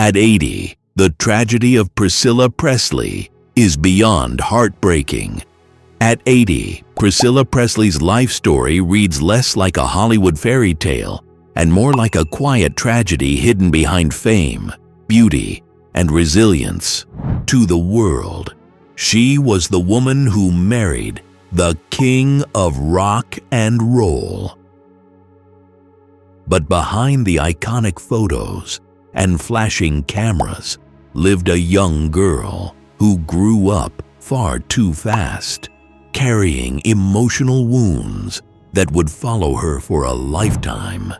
At 80, the tragedy of Priscilla Presley is beyond heartbreaking. At 80, Priscilla Presley's life story reads less like a Hollywood fairy tale and more like a quiet tragedy hidden behind fame, beauty, and resilience. To the world, she was the woman who married the king of rock and roll. But behind the iconic photos and flashing cameras lived a young girl who grew up far too fast, carrying emotional wounds that would follow her for a lifetime.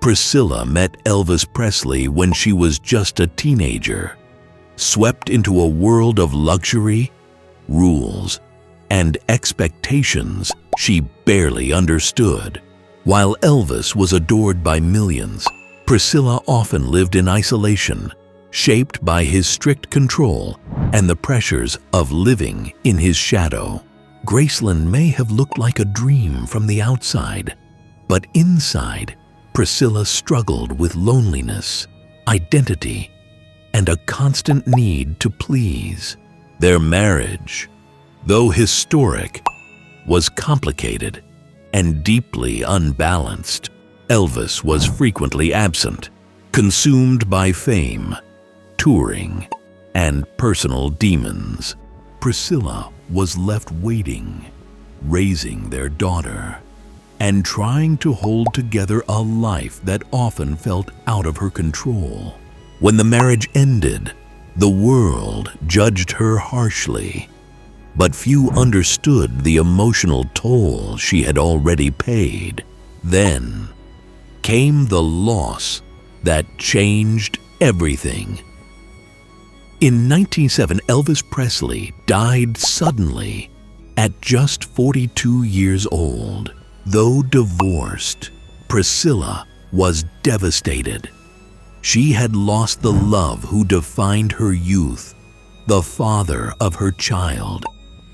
Priscilla met Elvis Presley when she was just a teenager, swept into a world of luxury, rules, and expectations she barely understood. While Elvis was adored by millions, Priscilla often lived in isolation, shaped by his strict control and the pressures of living in his shadow. Graceland may have looked like a dream from the outside, but inside, Priscilla struggled with loneliness, identity, and a constant need to please. Their marriage, though historic, was complicated and deeply unbalanced. Elvis was frequently absent, consumed by fame, touring, and personal demons. Priscilla was left waiting, raising their daughter, and trying to hold together a life that often felt out of her control. When the marriage ended, the world judged her harshly, but few understood the emotional toll she had already paid. Then came the loss that changed everything. In 1907, Elvis Presley died suddenly at just 42 years old. Though divorced, Priscilla was devastated. She had lost the love who defined her youth, the father of her child,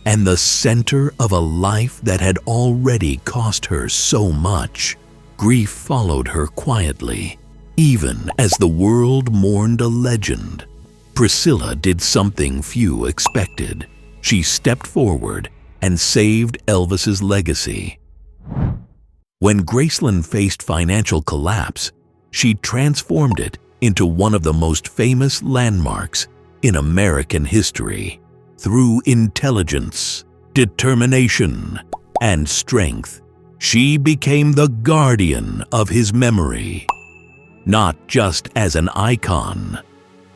and the center of a life that had already cost her so much. Grief followed her quietly, even as the world mourned a legend. Priscilla did something few expected. She stepped forward and saved Elvis's legacy. When Graceland faced financial collapse, she transformed it into one of the most famous landmarks in American history. Through intelligence, determination, and strength, she became the guardian of his memory, not just as an icon,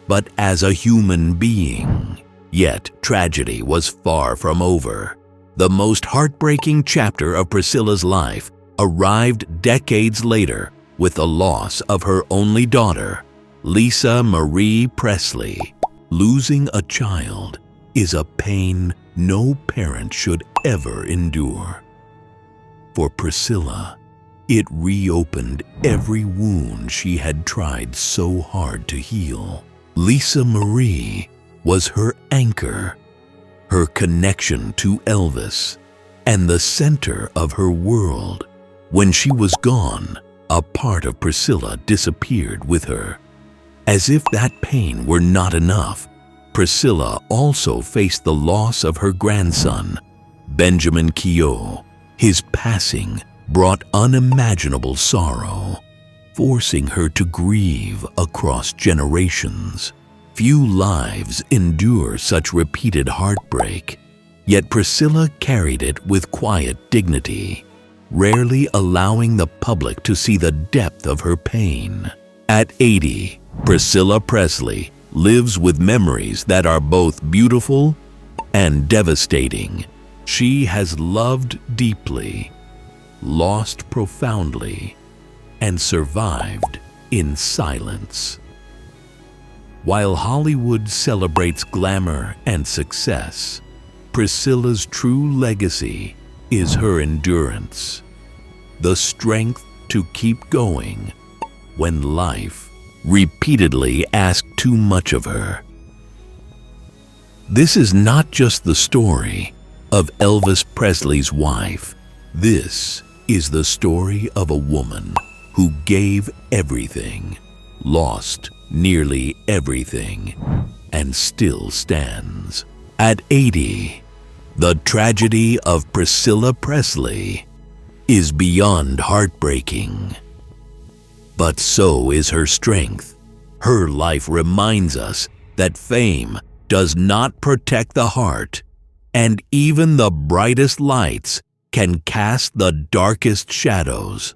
but as a human being. Yet tragedy was far from over. The most heartbreaking chapter of Priscilla's life arrived decades later with the loss of her only daughter, Lisa Marie Presley. Losing a child is a pain no parent should ever endure. For Priscilla, it reopened every wound she had tried so hard to heal. Lisa Marie was her anchor, her connection to Elvis, and the center of her world. When she was gone, a part of Priscilla disappeared with her. As if that pain were not enough, Priscilla also faced the loss of her grandson, Benjamin Keogh. His passing brought unimaginable sorrow, forcing her to grieve across generations. Few lives endure such repeated heartbreak, yet Priscilla carried it with quiet dignity, rarely allowing the public to see the depth of her pain. At 80, Priscilla Presley lives with memories that are both beautiful and devastating. She has loved deeply, lost profoundly, and survived in silence. While Hollywood celebrates glamour and success, Priscilla's true legacy is her endurance, the strength to keep going when life repeatedly asked too much of her. This is not just the story of Elvis Presley's wife. This is the story of a woman who gave everything, lost nearly everything, and still stands. At 80, the tragedy of Priscilla Presley is beyond heartbreaking. But so is her strength. Her life reminds us that fame does not protect the heart, and even the brightest lights can cast the darkest shadows.